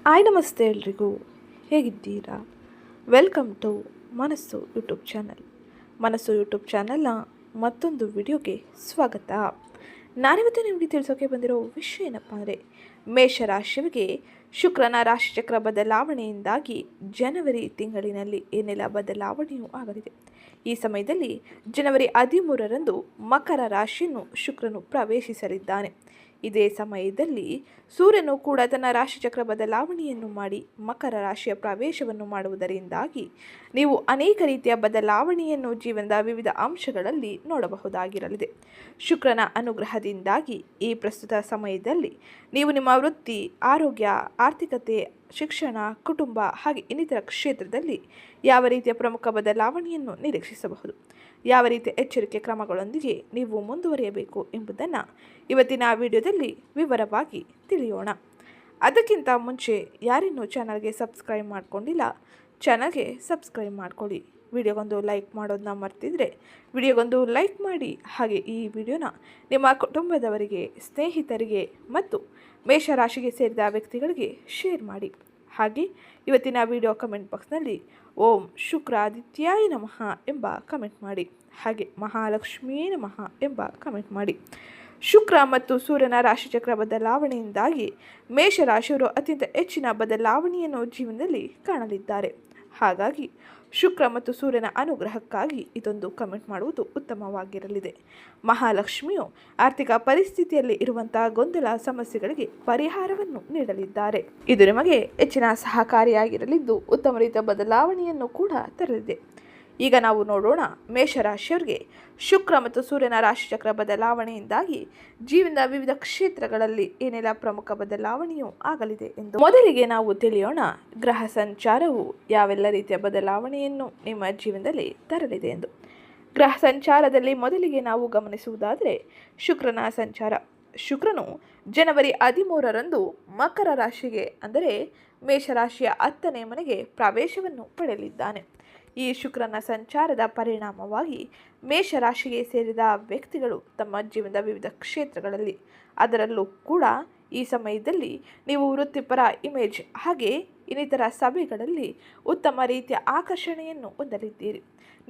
Hi ನಮಸ್ತೆ ಎಲ್ರಿಗೂ, ಹೇಗಿದ್ದೀರಾ? ವೆಲ್ಕಮ್ ಟು ಮನಸ್ಸು ಯೂಟ್ಯೂಬ್ ಚಾನಲ್. ಮನಸ್ಸು ಯೂಟ್ಯೂಬ್ ಚಾನಲ್ನ ಮತ್ತೊಂದು ವಿಡಿಯೋಗೆ ಸ್ವಾಗತ. ನಾನಿವತ್ತು ನಿಮಗೆ ತಿಳಿಸೋಕೆ ಬಂದಿರೋ ವಿಷಯ ಏನಪ್ಪ ಅಂದರೆ, ಮೇಷರಾಶಿಯವರಿಗೆ ಶುಕ್ರನ ರಾಶಿಚಕ್ರ ಬದಲಾವಣೆಯಿಂದಾಗಿ ಜನವರಿ ತಿಂಗಳಿನಲ್ಲಿ ಏನೆಲ್ಲ ಬದಲಾವಣೆಯೂ ಆಗಲಿದೆ. ಈ ಸಮಯದಲ್ಲಿ ಜನವರಿ 13ರಂದು ಮಕರ ರಾಶಿಯನ್ನು ಶುಕ್ರನು ಪ್ರವೇಶಿಸಲಿದ್ದಾನೆ. ಇದೇ ಸಮಯದಲ್ಲಿ ಸೂರ್ಯನು ಕೂಡ ತನ್ನ ರಾಶಿಚಕ್ರ ಬದಲಾವಣೆಯನ್ನು ಮಾಡಿ ಮಕರ ರಾಶಿಯ ಪ್ರವೇಶವನ್ನು ಮಾಡುವುದರಿಂದಾಗಿ ನೀವು ಅನೇಕ ರೀತಿಯ ಬದಲಾವಣೆಯನ್ನು ಜೀವನದ ವಿವಿಧ ಅಂಶಗಳಲ್ಲಿ ನೋಡಬಹುದಾಗಿರಲಿದೆ. ಶುಕ್ರನ ಅನುಗ್ರಹದಿಂದಾಗಿ ಈ ಪ್ರಸ್ತುತ ಸಮಯದಲ್ಲಿ ನೀವು ನಿಮ್ಮ ವೃತ್ತಿ, ಆರೋಗ್ಯ, ಆರ್ಥಿಕತೆ, ಶಿಕ್ಷಣ, ಕುಟುಂಬ ಹಾಗೆ ಇನ್ನಿತರ ಕ್ಷೇತ್ರದಲ್ಲಿ ಯಾವ ರೀತಿಯ ಪ್ರಮುಖ ಬದಲಾವಣೆಯನ್ನು ನಿರೀಕ್ಷಿಸಬಹುದು, ಯಾವ ರೀತಿಯ ಎಚ್ಚರಿಕೆ ಕ್ರಮಗಳೊಂದಿಗೆ ನೀವು ಮುಂದುವರಿಯಬೇಕು ಎಂಬುದನ್ನು ಇವತ್ತಿನ ವಿಡಿಯೋದಲ್ಲಿ ವಿವರವಾಗಿ ತಿಳಿಯೋಣ. ಅದಕ್ಕಿಂತ ಮುಂಚೆ ಯಾರಿನ್ನೂ ಚಾನಲ್ಗೆ ಸಬ್ಸ್ಕ್ರೈಬ್ ಮಾಡಿಕೊಂಡಿಲ್ಲ, ಚಾನಲ್ಗೆ ಸಬ್ಸ್ಕ್ರೈಬ್ ಮಾಡ್ಕೊಳ್ಳಿ. ವಿಡಿಯೋಗೊಂದು ಲೈಕ್ ಮಾಡೋದನ್ನ ಮರ್ತಿದ್ರೆ ವಿಡಿಯೋಗೊಂದು ಲೈಕ್ ಮಾಡಿ. ಹಾಗೆ ಈ ವಿಡಿಯೋನ ನಿಮ್ಮ ಕುಟುಂಬದವರಿಗೆ, ಸ್ನೇಹಿತರಿಗೆ ಮತ್ತು ಮೇಷರಾಶಿಗೆ ಸೇರಿದ ವ್ಯಕ್ತಿಗಳಿಗೆ ಶೇರ್ ಮಾಡಿ. ಹಾಗೆ ಇವತ್ತಿನ ವಿಡಿಯೋ ಕಮೆಂಟ್ ಬಾಕ್ಸ್ನಲ್ಲಿ ಓಂ ಶುಕ್ರಾದಿತ್ಯಾಯ ನಮಃ ಎಂಬ ಕಮೆಂಟ್ ಮಾಡಿ. ಹಾಗೆ ಮಹಾಲಕ್ಷ್ಮಿಯೇ ನಮಃ ಎಂಬ ಕಮೆಂಟ್ ಮಾಡಿ. ಶುಕ್ರ ಮತ್ತು ಸೂರ್ಯನ ರಾಶಿಚಕ್ರ ಬದಲಾವಣೆಯಿಂದಾಗಿ ಮೇಷರಾಶಿಯವರು ಅತ್ಯಂತ ಹೆಚ್ಚಿನ ಬದಲಾವಣೆಯನ್ನು ಜೀವನದಲ್ಲಿ ಕಾಣಲಿದ್ದಾರೆ. ಹಾಗಾಗಿ ಶುಕ್ರ ಮತ್ತು ಸೂರ್ಯನ ಅನುಗ್ರಹಕ್ಕಾಗಿ ಇದೊಂದು ಕಮೆಂಟ್ ಮಾಡುವುದು ಉತ್ತಮವಾಗಿರಲಿದೆ. ಮಹಾಲಕ್ಷ್ಮಿಯು ಆರ್ಥಿಕ ಪರಿಸ್ಥಿತಿಯಲ್ಲಿ ಇರುವಂತಹ ಗೊಂದಲ ಸಮಸ್ಯೆಗಳಿಗೆ ಪರಿಹಾರವನ್ನು ನೀಡಲಿದ್ದಾರೆ. ಇದು ನಿಮಗೆ ಹೆಚ್ಚಿನ ಸಹಕಾರಿಯಾಗಿರಲಿದ್ದು ಉತ್ತಮ ರೀತಿಯ ಬದಲಾವಣೆಯನ್ನು ಕೂಡ ತರಲಿದೆ. ಈಗ ನಾವು ನೋಡೋಣ, ಮೇಷರಾಶಿಯವರಿಗೆ ಶುಕ್ರ ಮತ್ತು ಸೂರ್ಯನ ರಾಶಿಚಕ್ರ ಬದಲಾವಣೆಯಿಂದಾಗಿ ಜೀವನದ ವಿವಿಧ ಕ್ಷೇತ್ರಗಳಲ್ಲಿ ಏನೆಲ್ಲ ಪ್ರಮುಖ ಬದಲಾವಣೆಯೂ ಆಗಲಿದೆ ಎಂದು. ಮೊದಲಿಗೆ ನಾವು ತಿಳಿಯೋಣ, ಗ್ರಹ ಸಂಚಾರವು ಯಾವೆಲ್ಲ ರೀತಿಯ ಬದಲಾವಣೆಯನ್ನು ನಿಮ್ಮ ಜೀವನದಲ್ಲಿ ತರಲಿದೆ ಎಂದು. ಗ್ರಹ ಸಂಚಾರದಲ್ಲಿ ಮೊದಲಿಗೆ ನಾವು ಗಮನಿಸುವುದಾದರೆ ಶುಕ್ರನ ಸಂಚಾರ. ಶುಕ್ರನು ಜನವರಿ 13ರಂದು ಮಕರ ರಾಶಿಗೆ ಅಂದರೆ ಮೇಷರಾಶಿಯ 10ನೇ ಮನೆಗೆ ಪ್ರವೇಶವನ್ನು ಪಡೆಯಲಿದ್ದಾನೆ. ಈ ಶುಕ್ರನ ಸಂಚಾರದ ಪರಿಣಾಮವಾಗಿ ಮೇಷರಾಶಿಗೆ ಸೇರಿದ ವ್ಯಕ್ತಿಗಳು ತಮ್ಮ ಜೀವನದ ವಿವಿಧ ಕ್ಷೇತ್ರಗಳಲ್ಲಿ, ಅದರಲ್ಲೂ ಕೂಡ ಈ ಸಮಯದಲ್ಲಿ ನೀವು ವೃತ್ತಿಪರ ಇಮೇಜ್ ಹಾಗೆ ಇನ್ನಿತರ ಸಭೆಗಳಲ್ಲಿ ಉತ್ತಮ ರೀತಿಯ ಆಕರ್ಷಣೆಯನ್ನು ಹೊಂದಲಿದ್ದೀರಿ.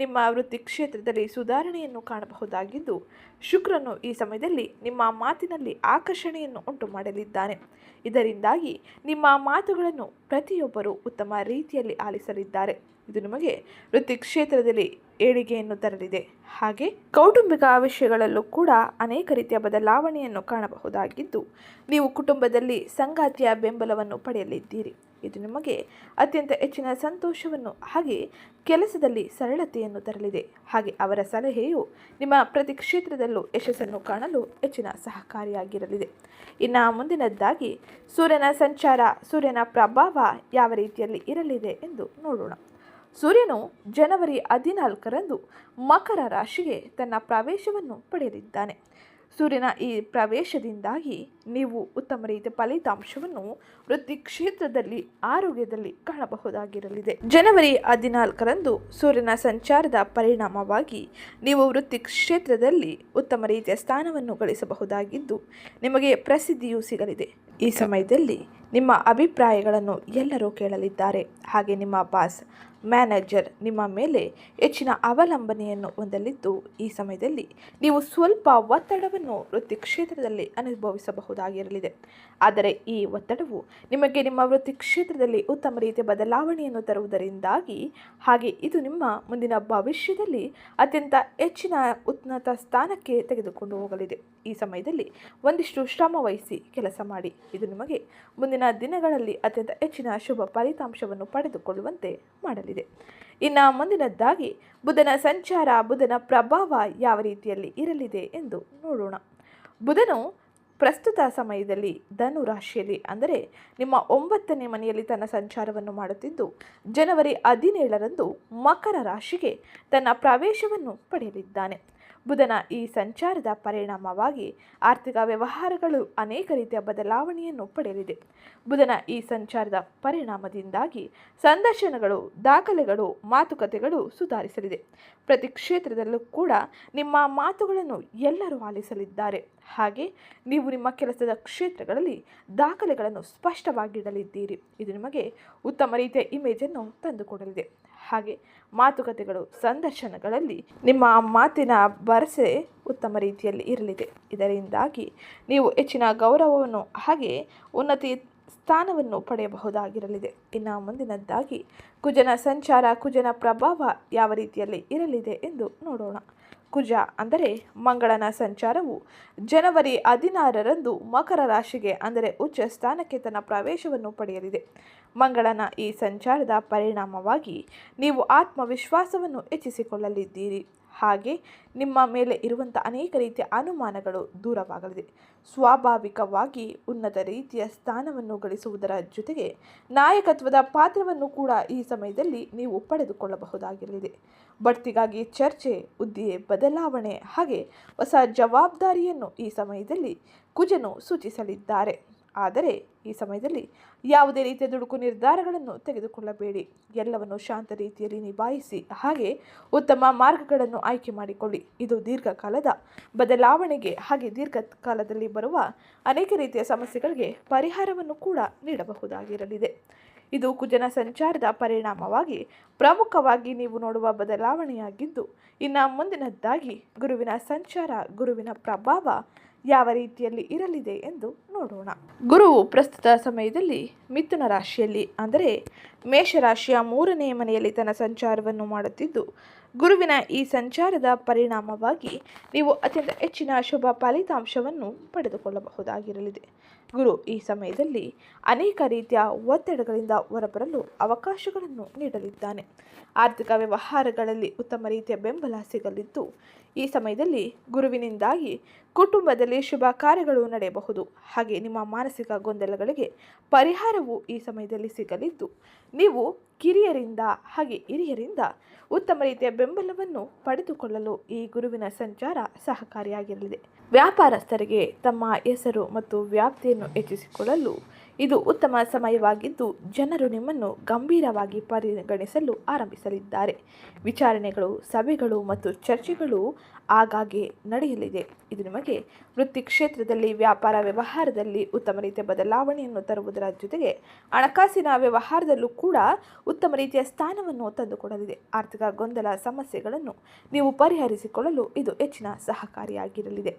ನಿಮ್ಮ ವೃತ್ತಿ ಕ್ಷೇತ್ರದಲ್ಲಿ ಸುಧಾರಣೆಯನ್ನು ಕಾಣಬಹುದಾಗಿದ್ದು, ಶುಕ್ರನು ಈ ಸಮಯದಲ್ಲಿ ನಿಮ್ಮ ಮಾತಿನಲ್ಲಿ ಆಕರ್ಷಣೆಯನ್ನು ಉಂಟು ಮಾಡಲಿದ್ದಾನೆ. ಇದರಿಂದಾಗಿ ನಿಮ್ಮ ಮಾತುಗಳನ್ನು ಪ್ರತಿಯೊಬ್ಬರು ಉತ್ತಮ ರೀತಿಯಲ್ಲಿ ಆಲಿಸಲಿದ್ದಾರೆ. ಇದು ನಿಮಗೆ ವೃತ್ತಿ ಕ್ಷೇತ್ರದಲ್ಲಿ ಏಳಿಗೆಯನ್ನು ತರಲಿದೆ. ಹಾಗೆ ಕೌಟುಂಬಿಕ ವಿಷಯಗಳಲ್ಲೂ ಕೂಡ ಅನೇಕ ರೀತಿಯ ಬದಲಾವಣೆಯನ್ನು ಕಾಣಬಹುದಾಗಿದ್ದು, ನೀವು ಕುಟುಂಬದಲ್ಲಿ ಸಂಗಾತಿಯ ಬೆಂಬಲವನ್ನು ಪಡೆಯಲಿದ್ದೀರಿ. ಇದು ನಿಮಗೆ ಅತ್ಯಂತ ಹೆಚ್ಚಿನ ಸಂತೋಷವನ್ನು ಹಾಗೆ ಕೆಲಸದಲ್ಲಿ ಸರಳತೆಯನ್ನು ತರಲಿದೆ. ಹಾಗೆ ಅವರ ಸಲಹೆಯು ನಿಮ್ಮ ಪ್ರತಿ ಕ್ಷೇತ್ರದಲ್ಲೂ ಯಶಸ್ಸನ್ನು ಕಾಣಲು ಹೆಚ್ಚಿನ ಸಹಕಾರಿಯಾಗಿರಲಿದೆ. ಇನ್ನು ಮುಂದಿನದ್ದಾಗಿ ಸೂರ್ಯನ ಸಂಚಾರ, ಸೂರ್ಯನ ಪ್ರಭಾವ ಯಾವ ರೀತಿಯಲ್ಲಿ ಇರಲಿದೆ ಎಂದು ನೋಡೋಣ. ಸೂರ್ಯನು ಜನವರಿ 14ರಂದು ಮಕರ ರಾಶಿಗೆ ತನ್ನ ಪ್ರವೇಶವನ್ನು ಪಡೆಯಲಿದ್ದಾನೆ. ಸೂರ್ಯನ ಈ ಪ್ರವೇಶದಿಂದಾಗಿ ನೀವು ಉತ್ತಮ ರೀತಿಯ ಫಲಿತಾಂಶವನ್ನು ವೃತ್ತಿ ಕ್ಷೇತ್ರದಲ್ಲಿ, ಆರೋಗ್ಯದಲ್ಲಿ ಕಾಣಬಹುದಾಗಿರಲಿದೆ. ಜನವರಿ 14ರಂದು ಸೂರ್ಯನ ಸಂಚಾರದ ಪರಿಣಾಮವಾಗಿ ನೀವು ವೃತ್ತಿ ಕ್ಷೇತ್ರದಲ್ಲಿ ಉತ್ತಮ ರೀತಿಯ ಸ್ಥಾನವನ್ನು ಗಳಿಸಬಹುದಾಗಿದ್ದು, ನಿಮಗೆ ಪ್ರಸಿದ್ಧಿಯೂ ಸಿಗಲಿದೆ. ಈ ಸಮಯದಲ್ಲಿ ನಿಮ್ಮ ಅಭಿಪ್ರಾಯಗಳನ್ನು ಎಲ್ಲರೂ ಕೇಳಲಿದ್ದಾರೆ. ಹಾಗೆ ನಿಮ್ಮ ಬಾಸ್, ಮ್ಯಾನೇಜರ್ ನಿಮ್ಮ ಮೇಲೆ ಹೆಚ್ಚಿನ ಅವಲಂಬನೆಯನ್ನು ಹೊಂದಲಿದ್ದು, ಈ ಸಮಯದಲ್ಲಿ ನೀವು ಸ್ವಲ್ಪ ಒತ್ತಡವನ್ನು ವೃತ್ತಿ ಕ್ಷೇತ್ರದಲ್ಲಿ ಅನುಭವಿಸಬಹುದಾಗಿರಲಿದೆ. ಆದರೆ ಈ ಒತ್ತಡವು ನಿಮಗೆ ನಿಮ್ಮ ವೃತ್ತಿ ಕ್ಷೇತ್ರದಲ್ಲಿ ಉತ್ತಮ ರೀತಿಯ ಬದಲಾವಣೆಯನ್ನು ತರುವುದರಿಂದಾಗಿ, ಹಾಗೆ ಇದು ನಿಮ್ಮ ಮುಂದಿನ ಭವಿಷ್ಯದಲ್ಲಿ ಅತ್ಯಂತ ಹೆಚ್ಚಿನ ಉನ್ನತ ಸ್ಥಾನಕ್ಕೆ ತೆಗೆದುಕೊಂಡು ಹೋಗಲಿದೆ. ಈ ಸಮಯದಲ್ಲಿ ಒಂದಿಷ್ಟು ಶ್ರಮ ವಹಿಸಿ ಕೆಲಸ ಮಾಡಿ. ಇದು ನಿಮಗೆ ಮುಂದಿನ ದಿನಗಳಲ್ಲಿ ಅತ್ಯಂತ ಹೆಚ್ಚಿನ ಶುಭ ಫಲಿತಾಂಶವನ್ನು ಪಡೆದುಕೊಳ್ಳುವಂತೆ ಮಾಡಲಿದೆ. ಇನ್ನು ಮುಂದಿನದ್ದಾಗಿ ಬುಧನ ಸಂಚಾರ, ಬುಧನ ಪ್ರಭಾವ ಯಾವ ರೀತಿಯಲ್ಲಿ ಇರಲಿದೆ ಎಂದು ನೋಡೋಣ. ಬುಧನು ಪ್ರಸ್ತುತ ಸಮಯದಲ್ಲಿ ಧನು ರಾಶಿಯಲ್ಲಿ ಅಂದರೆ ನಿಮ್ಮ 9ನೇ ಮನೆಯಲ್ಲಿ ತನ್ನ ಸಂಚಾರವನ್ನು ಮಾಡುತ್ತಿದ್ದು, ಜನವರಿ 17ರಂದು ಮಕರ ರಾಶಿಗೆ ತನ್ನ ಪ್ರವೇಶವನ್ನು ಪಡೆಯಲಿದ್ದಾನೆ. ಬುಧನ ಈ ಸಂಚಾರದ ಪರಿಣಾಮವಾಗಿ ಆರ್ಥಿಕ ವ್ಯವಹಾರಗಳು ಅನೇಕ ರೀತಿಯ ಬದಲಾವಣೆಯನ್ನು ಪಡೆಯಲಿದೆ. ಬುಧನ ಈ ಸಂಚಾರದ ಪರಿಣಾಮದಿಂದಾಗಿ ಸಂದರ್ಶನಗಳು, ದಾಖಲೆಗಳು, ಮಾತುಕತೆಗಳು ಸುಧಾರಿಸಲಿದೆ. ಪ್ರತಿ ಕ್ಷೇತ್ರದಲ್ಲೂ ಕೂಡ ನಿಮ್ಮ ಮಾತುಗಳನ್ನು ಎಲ್ಲರೂ ಆಲಿಸಲಿದ್ದಾರೆ. ಹಾಗೆ ನೀವು ನಿಮ್ಮ ಕೆಲಸದ ಕ್ಷೇತ್ರಗಳಲ್ಲಿ ದಾಖಲೆಗಳನ್ನು ಸ್ಪಷ್ಟವಾಗಿಡಲಿದ್ದೀರಿ. ಇದು ನಿಮಗೆ ಉತ್ತಮ ರೀತಿಯ ಇಮೇಜನ್ನು ತಂದುಕೊಡಲಿದೆ. ಹಾಗೆ ಮಾತುಕತೆಗಳು, ಸಂದರ್ಶನಗಳಲ್ಲಿ ನಿಮ್ಮ ಮಾತಿನ ಭರವಸೆ ಉತ್ತಮ ರೀತಿಯಲ್ಲಿ ಇರಲಿದೆ. ಇದರಿಂದಾಗಿ ನೀವು ಹೆಚ್ಚಿನ ಗೌರವವನ್ನು ಹಾಗೆ ಉನ್ನತಿ ಸ್ಥಾನವನ್ನು ಪಡೆಯಬಹುದಾಗಿರಲಿದೆ. ಇನ್ನು ಮುಂದಿನದ್ದಾಗಿ ಕುಜನ ಸಂಚಾರ, ಕುಜನ ಪ್ರಭಾವ ಯಾವ ರೀತಿಯಲ್ಲಿ ಇರಲಿದೆ ಎಂದು ನೋಡೋಣ. ಕುಜ ಅಂದರೆ ಮಂಗಳನ ಸಂಚಾರವು ಜನವರಿ 16ರಂದು ಮಕರ ರಾಶಿಗೆ ಅಂದರೆ ಉಚ್ಚ ಸ್ಥಾನಕ್ಕೆ ತನ್ನ ಪ್ರವೇಶವನ್ನು ಪಡೆಯಲಿದೆ. ಮಂಗಳನ ಈ ಸಂಚಾರದ ಪರಿಣಾಮವಾಗಿ ನೀವು ಆತ್ಮವಿಶ್ವಾಸವನ್ನು ಹೆಚ್ಚಿಸಿಕೊಳ್ಳಲಿದ್ದೀರಿ. ಹಾಗೆ ನಿಮ್ಮ ಮೇಲೆ ಇರುವಂಥ ಅನೇಕ ರೀತಿಯ ಅನುಮಾನಗಳು ದೂರವಾಗಲಿದೆ. ಸ್ವಾಭಾವಿಕವಾಗಿ ಉನ್ನತ ರೀತಿಯ ಸ್ಥಾನವನ್ನು ಗಳಿಸುವುದರ ಜೊತೆಗೆ ನಾಯಕತ್ವದ ಪಾತ್ರವನ್ನು ಕೂಡ ಈ ಸಮಯದಲ್ಲಿ ನೀವು ಪಡೆದುಕೊಳ್ಳಬಹುದಾಗಿರಲಿದೆ. ಬಡ್ತಿಗಾಗಿ ಚರ್ಚೆ, ಹುದ್ದೆ ಬದಲಾವಣೆ ಹಾಗೆ ಹೊಸ ಜವಾಬ್ದಾರಿಯನ್ನು ಈ ಸಮಯದಲ್ಲಿ ಕುಜನು ಸೂಚಿಸಲಿದ್ದಾರೆ. ಆದರೆ ಈ ಸಮಯದಲ್ಲಿ ಯಾವುದೇ ರೀತಿಯ ದುಡುಕು ನಿರ್ಧಾರಗಳನ್ನು ತೆಗೆದುಕೊಳ್ಳಬೇಡಿ. ಎಲ್ಲವನ್ನು ಶಾಂತ ರೀತಿಯಲ್ಲಿ ನಿಭಾಯಿಸಿ ಹಾಗೆ ಉತ್ತಮ ಮಾರ್ಗಗಳನ್ನು ಆಯ್ಕೆ ಮಾಡಿಕೊಳ್ಳಿ. ಇದು ದೀರ್ಘಕಾಲದ ಬದಲಾವಣೆಗೆ ಹಾಗೆ ದೀರ್ಘಕಾಲದಲ್ಲಿ ಬರುವ ಅನೇಕ ರೀತಿಯ ಸಮಸ್ಯೆಗಳಿಗೆ ಪರಿಹಾರವನ್ನು ಕೂಡ ನೀಡಬಹುದಾಗಿರಲಿದೆ. ಇದು ಕುಜನ ಸಂಚಾರದ ಪರಿಣಾಮವಾಗಿ ಪ್ರಮುಖವಾಗಿ ನೀವು ನೋಡುವ ಬದಲಾವಣೆಯಾಗಿದ್ದು, ಇನ್ನು ಮುಂದಿನದ್ದಾಗಿ ಗುರುವಿನ ಸಂಚಾರ, ಗುರುವಿನ ಪ್ರಭಾವ ಯಾವ ರೀತಿಯಲ್ಲಿ ಇರಲಿದೆ ಎಂದು ನೋಡೋಣ. ಗುರುವು ಪ್ರಸ್ತುತ ಸಮಯದಲ್ಲಿ ಮಿಥುನ ರಾಶಿಯಲ್ಲಿ ಅಂದರೆ ಮೇಷರಾಶಿಯ 3ನೇ ಮನೆಯಲ್ಲಿ ತನ್ನ ಸಂಚಾರವನ್ನು ಮಾಡುತ್ತಿದ್ದು, ಗುರುವಿನ ಈ ಸಂಚಾರದ ಪರಿಣಾಮವಾಗಿ ನೀವು ಅತ್ಯಂತ ಹೆಚ್ಚಿನ ಶುಭ ಫಲಿತಾಂಶವನ್ನು ಪಡೆದುಕೊಳ್ಳಬಹುದಾಗಿರಲಿದೆ. ಗುರು ಈ ಸಮಯದಲ್ಲಿ ಅನೇಕ ರೀತಿಯ ಒತ್ತಡಗಳಿಂದ ಹೊರಬರಲು ಅವಕಾಶಗಳನ್ನು ನೀಡಲಿದ್ದಾನೆ. ಆರ್ಥಿಕ ವ್ಯವಹಾರಗಳಲ್ಲಿ ಉತ್ತಮ ರೀತಿಯ ಬೆಂಬಲ ಸಿಗಲಿದ್ದು, ಈ ಸಮಯದಲ್ಲಿ ಗುರುವಿನಿಂದಾಗಿ ಕುಟುಂಬದಲ್ಲಿ ಶುಭ ಕಾರ್ಯಗಳು ನಡೆಯಬಹುದು. ಹಾಗೆ ನಿಮ್ಮ ಮಾನಸಿಕ ಗೊಂದಲಗಳಿಗೆ ಪರಿಹಾರವು ಈ ಸಮಯದಲ್ಲಿ ಸಿಗಲಿದ್ದು, ನೀವು ಕಿರಿಯರಿಂದ ಹಾಗೆ ಹಿರಿಯರಿಂದ ಉತ್ತಮ ರೀತಿಯ ಬೆಂಬಲವನ್ನು ಪಡೆದುಕೊಳ್ಳಲು ಈ ಗುರುವಿನ ಸಂಚಾರ ಸಹಕಾರಿಯಾಗಿರಲಿದೆ. ವ್ಯಾಪಾರಸ್ಥರಿಗೆ ತಮ್ಮ ಹೆಸರು ಮತ್ತು ವ್ಯಾಪ್ತಿಯನ್ನು ಹೆಚ್ಚಿಸಿಕೊಳ್ಳಲು ಇದು ಉತ್ತಮ ಸಮಯವಾಗಿದ್ದು, ಜನರು ನಿಮ್ಮನ್ನು ಗಂಭೀರವಾಗಿ ಪರಿಗಣಿಸಲು ಆರಂಭಿಸಲಿದ್ದಾರೆ. ವಿಚಾರಣೆಗಳು, ಸಭೆಗಳು ಮತ್ತು ಚರ್ಚೆಗಳು ಆಗಾಗ್ಗೆ ನಡೆಯಲಿದೆ. ಇದು ನಿಮಗೆ ವೃತ್ತಿ ಕ್ಷೇತ್ರದಲ್ಲಿ, ವ್ಯಾಪಾರ ವ್ಯವಹಾರದಲ್ಲಿ ಉತ್ತಮ ರೀತಿಯ ಬದಲಾವಣೆಯನ್ನು ತರುವುದರ ಜೊತೆಗೆ ಹಣಕಾಸಿನ ವ್ಯವಹಾರದಲ್ಲೂ ಕೂಡ ಉತ್ತಮ ರೀತಿಯ ಸ್ಥಾನವನ್ನು ತಂದುಕೊಡಲಿದೆ. ಆರ್ಥಿಕ ಗೊಂದಲ ಸಮಸ್ಯೆಗಳನ್ನು ನೀವು ಪರಿಹರಿಸಿಕೊಳ್ಳಲು ಇದು ಹೆಚ್ಚಿನ ಸಹಕಾರಿಯಾಗಿರಲಿದೆ.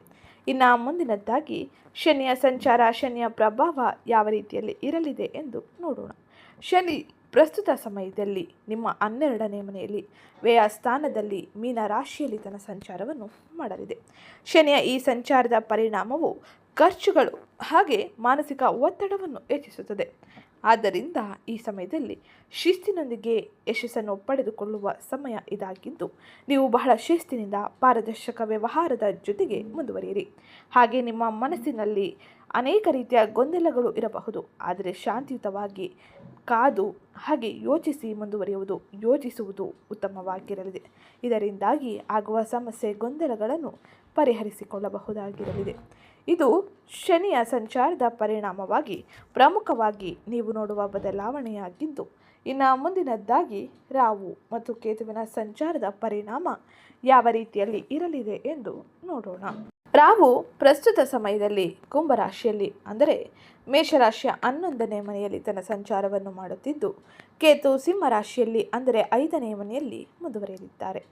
ಇನ್ನು ಮುಂದಿನದ್ದಾಗಿ ಶನಿಯ ಸಂಚಾರ, ಶನಿಯ ಪ್ರಭಾವ ಯಾವ ರೀತಿಯಲ್ಲಿ ಇರಲಿದೆ ಎಂದು ನೋಡೋಣ. ಶನಿ ಪ್ರಸ್ತುತ ಸಮಯದಲ್ಲಿ ನಿಮ್ಮ 12ನೇ ಮನೆಯಲ್ಲಿ ವ್ಯಯ ಸ್ಥಾನದಲ್ಲಿ ಮೀನ ರಾಶಿಯಲ್ಲಿ ತನ್ನ ಸಂಚಾರವನ್ನು ಮಾಡಲಿದೆ. ಶನಿಯ ಈ ಸಂಚಾರದ ಪರಿಣಾಮವು ಖರ್ಚುಗಳು ಹಾಗೆ ಮಾನಸಿಕ ಒತ್ತಡವನ್ನು ಹೆಚ್ಚಿಸುತ್ತದೆ. ಆದ್ದರಿಂದ ಈ ಸಮಯದಲ್ಲಿ ಶಿಸ್ತಿನೊಂದಿಗೆ ಯಶಸ್ಸನ್ನು ಪಡೆದುಕೊಳ್ಳುವ ಸಮಯ ಇದಾಗಿದ್ದು, ನೀವು ಬಹಳ ಶಿಸ್ತಿನಿಂದ ಪಾರದರ್ಶಕ ವ್ಯವಹಾರದ ಜೊತೆಗೆ ಮುಂದುವರಿಯಿರಿ. ಹಾಗೆ ನಿಮ್ಮ ಮನಸ್ಸಿನಲ್ಲಿ ಅನೇಕ ರೀತಿಯ ಗೊಂದಲಗಳು ಇರಬಹುದು, ಆದರೆ ಶಾಂತಿಯುತವಾಗಿ ಕಾದು ಹಾಗೆ ಯೋಚಿಸಿ ಮುಂದುವರಿಯುವುದು, ಯೋಚಿಸುವುದು ಉತ್ತಮವಾಗಿರಲಿದೆ. ಇದರಿಂದಾಗಿ ಆಗುವ ಸಮಸ್ಯೆ, ಗೊಂದಲಗಳನ್ನು ಪರಿಹರಿಸಿಕೊಳ್ಳಬಹುದಾಗಿರಲಿದೆ. ಇದು ಶನಿಯ ಸಂಚಾರದ ಪರಿಣಾಮವಾಗಿ ಪ್ರಮುಖವಾಗಿ ನೀವು ನೋಡುವ ಬದಲಾವಣೆಯಾಗಿದ್ದು, ಇನ್ನು ಮುಂದಿನದ್ದಾಗಿ ರಾಹು ಮತ್ತು ಕೇತುವಿನ ಸಂಚಾರದ ಪರಿಣಾಮ ಯಾವ ರೀತಿಯಲ್ಲಿ ಇರಲಿದೆ ಎಂದು ನೋಡೋಣ. ರಾಹು ಪ್ರಸ್ತುತ ಸಮಯದಲ್ಲಿ ಕುಂಭರಾಶಿಯಲ್ಲಿ ಅಂದರೆ ಮೇಷರಾಶಿಯ 11ನೇ ಮನೆಯಲ್ಲಿ ತನ್ನ ಸಂಚಾರವನ್ನು ಮಾಡುತ್ತಿದ್ದು, ಕೇತು ಸಿಂಹ ರಾಶಿಯಲ್ಲಿ ಅಂದರೆ 5ನೇ ಮನೆಯಲ್ಲಿ ಮುಂದುವರಿಯಲಿದ್ದಾರೆ.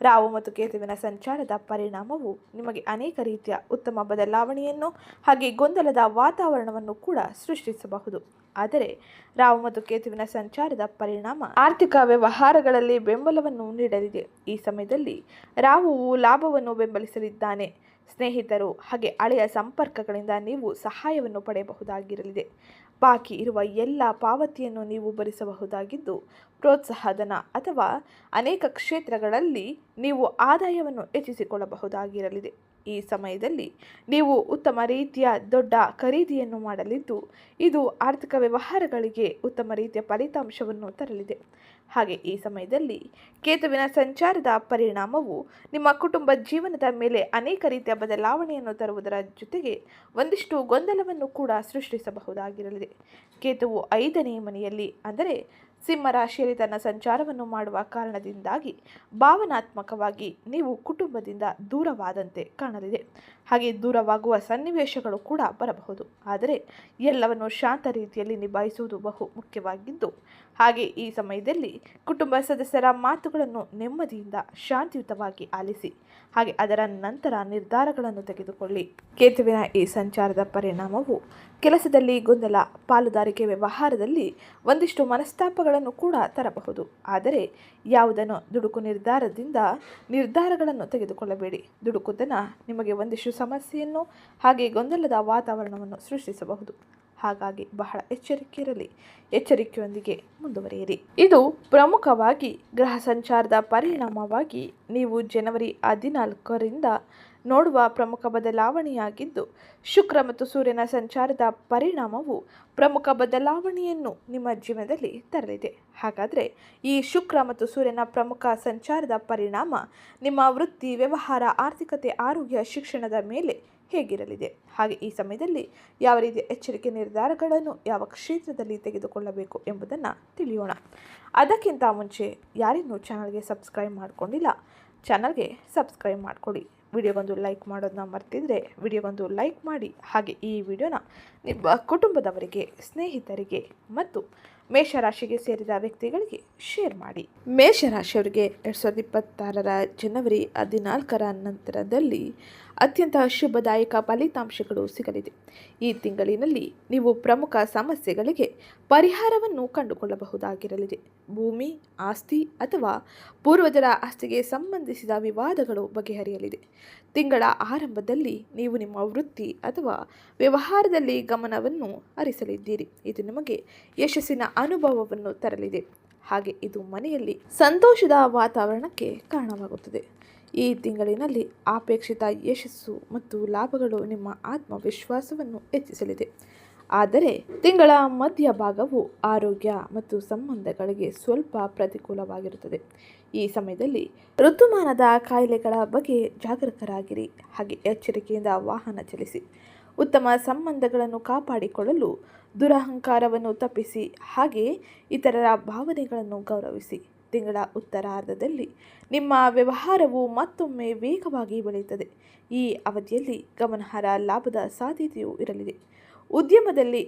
ರಾಹು ಮತ್ತು ಕೇತುವಿನ ಸಂಚಾರದ ಪರಿಣಾಮವು ನಿಮಗೆ ಅನೇಕ ರೀತಿಯ ಉತ್ತಮ ಬದಲಾವಣೆಯನ್ನು ಹಾಗೆ ಗೊಂದಲದ ವಾತಾವರಣವನ್ನು ಕೂಡ ಸೃಷ್ಟಿಸಬಹುದು. ಆದರೆ ರಾಹು ಮತ್ತು ಕೇತುವಿನ ಸಂಚಾರದ ಪರಿಣಾಮ ಆರ್ಥಿಕ ವ್ಯವಹಾರಗಳಲ್ಲಿ ಬೆಂಬಲವನ್ನು ನೀಡಲಿದೆ. ಈ ಸಮಯದಲ್ಲಿ ರಾಹುವು ಲಾಭವನ್ನು ಬೆಂಬಲಿಸಲಿದ್ದಾನೆ. ಸ್ನೇಹಿತರು ಹಾಗೆ ಹಳೆಯ ಸಂಪರ್ಕಗಳಿಂದ ನೀವು ಸಹಾಯವನ್ನು ಪಡೆಯಬಹುದಾಗಿರಲಿದೆ. ಬಾಕಿ ಇರುವ ಎಲ್ಲ ಪಾವತಿಯನ್ನು ನೀವು ಭರಿಸಬಹುದಾಗಿದ್ದು, ಪ್ರೋತ್ಸಾಹಧನ ಅಥವಾ ಅನೇಕ ಕ್ಷೇತ್ರಗಳಲ್ಲಿ ನೀವು ಆದಾಯವನ್ನು ಹೆಚ್ಚಿಸಿಕೊಳ್ಳಬಹುದಾಗಿರಲಿದೆ. ಈ ಸಮಯದಲ್ಲಿ ನೀವು ಉತ್ತಮ ರೀತಿಯ ದೊಡ್ಡ ಖರೀದಿಯನ್ನು ಮಾಡಲಿದ್ದು, ಇದು ಆರ್ಥಿಕ ವ್ಯವಹಾರಗಳಿಗೆ ಉತ್ತಮ ರೀತಿಯ ಫಲಿತಾಂಶವನ್ನು ತರಲಿದೆ. ಹಾಗೆ ಈ ಸಮಯದಲ್ಲಿ ಕೇತುವಿನ ಸಂಚಾರದ ಪರಿಣಾಮವು ನಿಮ್ಮ ಕುಟುಂಬ ಜೀವನದ ಮೇಲೆ ಅನೇಕ ರೀತಿಯ ಬದಲಾವಣೆಯನ್ನು ತರುವುದರ ಜೊತೆಗೆ ಒಂದಿಷ್ಟು ಗೊಂದಲವನ್ನು ಕೂಡ ಸೃಷ್ಟಿಸಬಹುದಾಗಿರಲಿದೆ. ಕೇತುವು 5ನೇ ಮನೆಯಲ್ಲಿ ಅಂದರೆ ಸಿಂಹ ರಾಶಿಯಲ್ಲಿ ತನ್ನ ಸಂಚಾರವನ್ನು ಮಾಡುವ ಕಾರಣದಿಂದಾಗಿ ಭಾವನಾತ್ಮಕವಾಗಿ ನೀವು ಕುಟುಂಬದಿಂದ ದೂರವಾದಂತೆ ಕಾಣಲಿದೆ. ಹಾಗೆ ದೂರವಾಗುವ ಸನ್ನಿವೇಶಗಳು ಕೂಡ ಬರಬಹುದು. ಆದರೆ ಎಲ್ಲವನ್ನು ಶಾಂತ ರೀತಿಯಲ್ಲಿ ನಿಭಾಯಿಸುವುದು ಬಹು ಮುಖ್ಯವಾಗಿದ್ದು, ಹಾಗೆ ಈ ಸಮಯದಲ್ಲಿ ಕುಟುಂಬ ಸದಸ್ಯರ ಮಾತುಗಳನ್ನು ನೆಮ್ಮದಿಯಿಂದ ಶಾಂತಿಯುತವಾಗಿ ಆಲಿಸಿ, ಹಾಗೆ ಅದರ ನಂತರ ನಿರ್ಧಾರಗಳನ್ನು ತೆಗೆದುಕೊಳ್ಳಿ. ಕೇತುವಿನ ಈ ಸಂಚಾರದ ಪರಿಣಾಮವು ಕೆಲಸದಲ್ಲಿ ಗೊಂದಲ, ಪಾಲುದಾರಿಕೆ ವ್ಯವಹಾರದಲ್ಲಿ ಒಂದಿಷ್ಟು ಮನಸ್ತಾಪಗಳನ್ನು ಕೂಡ ತರಬಹುದು. ಆದರೆ ಯಾವುದನ್ನು ದುಡುಕು ನಿರ್ಧಾರಗಳನ್ನು ತೆಗೆದುಕೊಳ್ಳಬೇಡಿ. ದುಡುಕುತನ ನಿಮಗೆ ಒಂದಿಷ್ಟು ಸಮಸ್ಯೆಯನ್ನು ಹಾಗೆ ಗೊಂದಲದ ವಾತಾವರಣವನ್ನು ಸೃಷ್ಟಿಸಬಹುದು. ಹಾಗಾಗಿ ಬಹಳ ಎಚ್ಚರಿಕೆಯೊಂದಿಗೆ ಮುಂದುವರಿಯಿರಿ. ಇದು ಪ್ರಮುಖವಾಗಿ ಗ್ರಹ ಸಂಚಾರದ ಪರಿಣಾಮವಾಗಿ ನೀವು ಜನವರಿ 14ರಿಂದ ನೋಡುವ ಪ್ರಮುಖ ಬದಲಾವಣೆಯಾಗಿದ್ದು, ಶುಕ್ರ ಮತ್ತು ಸೂರ್ಯನ ಸಂಚಾರದ ಪರಿಣಾಮವು ಪ್ರಮುಖ ಬದಲಾವಣೆಯನ್ನು ನಿಮ್ಮ ಜೀವನದಲ್ಲಿ ತರಲಿದೆ. ಹಾಗಾದರೆ ಈ ಶುಕ್ರ ಮತ್ತು ಸೂರ್ಯನ ಪ್ರಮುಖ ಸಂಚಾರದ ಪರಿಣಾಮ ನಿಮ್ಮ ವೃತ್ತಿ, ವ್ಯವಹಾರ, ಆರ್ಥಿಕತೆ, ಆರೋಗ್ಯ, ಶಿಕ್ಷಣದ ಮೇಲೆ ಹೇಗಿರಲಿದೆ, ಹಾಗೆ ಈ ಸಮಯದಲ್ಲಿ ಯಾವ ರೀತಿಯ ಎಚ್ಚರಿಕೆ ನಿರ್ಧಾರಗಳನ್ನು ಯಾವ ಕ್ಷೇತ್ರದಲ್ಲಿ ತೆಗೆದುಕೊಳ್ಳಬೇಕು ಎಂಬುದನ್ನು ತಿಳಿಯೋಣ. ಅದಕ್ಕಿಂತ ಮುಂಚೆ ಯಾರಿನ್ನೂ ಚಾನಲ್ಗೆ ಸಬ್ಸ್ಕ್ರೈಬ್ ಮಾಡಿಕೊಂಡಿಲ್ಲ, ಚಾನಲ್ಗೆ ಸಬ್ಸ್ಕ್ರೈಬ್ ಮಾಡಿಕೊಡಿ. ವಿಡಿಯೋಗೊಂದು ಲೈಕ್ ಮಾಡೋದನ್ನ ಮರ್ತಿದ್ರೆ ವಿಡಿಯೋಗೊಂದು ಲೈಕ್ ಮಾಡಿ. ಹಾಗೆ ಈ ವಿಡಿಯೋನ ನಿಮ್ಮ ಕುಟುಂಬದವರಿಗೆ, ಸ್ನೇಹಿತರಿಗೆ ಮತ್ತು ಮೇಷರಾಶಿಗೆ ಸೇರಿದ ವ್ಯಕ್ತಿಗಳಿಗೆ ಶೇರ್ ಮಾಡಿ. ಮೇಷರಾಶಿಯವರಿಗೆ 2026ರ ಜನವರಿ 14ರ ನಂತರದಲ್ಲಿ ಅತ್ಯಂತ ಶುಭದಾಯಕ ಫಲಿತಾಂಶಗಳು ಸಿಗಲಿದೆ. ಈ ತಿಂಗಳಿನಲ್ಲಿ ನೀವು ಪ್ರಮುಖ ಸಮಸ್ಯೆಗಳಿಗೆ ಪರಿಹಾರವನ್ನು ಕಂಡುಕೊಳ್ಳಬಹುದಾಗಿರಲಿದೆ. ಭೂಮಿ, ಆಸ್ತಿ ಅಥವಾ ಪೂರ್ವಜರ ಆಸ್ತಿಗೆ ಸಂಬಂಧಿಸಿದ ವಿವಾದಗಳು ಬಗೆಹರಿಯಲಿದೆ. ತಿಂಗಳ ಆರಂಭದಲ್ಲಿ ನೀವು ನಿಮ್ಮ ವೃತ್ತಿ ಅಥವಾ ವ್ಯವಹಾರದಲ್ಲಿ ಗಮನವನ್ನು ಹರಿಸಲಿದ್ದೀರಿ. ಇದು ನಿಮಗೆ ಯಶಸ್ಸಿನ ಅನುಭವವನ್ನು ತರಲಿದೆ. ಹಾಗೆ ಇದು ಮನೆಯಲ್ಲಿ ಸಂತೋಷದ ವಾತಾವರಣಕ್ಕೆ ಕಾರಣವಾಗುತ್ತದೆ. ಈ ತಿಂಗಳಿನಲ್ಲಿ ಅಪೇಕ್ಷಿತ ಯಶಸ್ಸು ಮತ್ತು ಲಾಭಗಳು ನಿಮ್ಮ ಆತ್ಮವಿಶ್ವಾಸವನ್ನು ಹೆಚ್ಚಿಸಲಿದೆ. ಆದರೆ ತಿಂಗಳ ಮಧ್ಯಭಾಗವು ಆರೋಗ್ಯ ಮತ್ತು ಸಂಬಂಧಗಳಿಗೆ ಸ್ವಲ್ಪ ಪ್ರತಿಕೂಲವಾಗಿರುತ್ತದೆ. ಈ ಸಮಯದಲ್ಲಿ ಋತುಮಾನದ ಕಾಯಿಲೆಗಳ ಬಗ್ಗೆ ಜಾಗರೂಕರಾಗಿರಿ. ಹಾಗೆ ಎಚ್ಚರಿಕೆಯಿಂದ ವಾಹನ ಚಲಿಸಿ. ಉತ್ತಮ ಸಂಬಂಧಗಳನ್ನು ಕಾಪಾಡಿಕೊಳ್ಳಲು ದುರಹಂಕಾರವನ್ನು ತಪ್ಪಿಸಿ, ಹಾಗೆ ಇತರರ ಭಾವನೆಗಳನ್ನು ಗೌರವಿಸಿ. ತಿಂಗಳ ಉತ್ತರಾರ್ಧದಲ್ಲಿ ನಿಮ್ಮ ವ್ಯವಹಾರವು ಮತ್ತೊಮ್ಮೆ ವೇಗವಾಗಿ ಬೆಳೆಯುತ್ತದೆ. ಈ ಅವಧಿಯಲ್ಲಿ ಗಮನಾರ್ಹ ಲಾಭದ ಸಾಧ್ಯತೆಯೂ ಇರಲಿದೆ. ಉದ್ಯೋಗದಲ್ಲಿ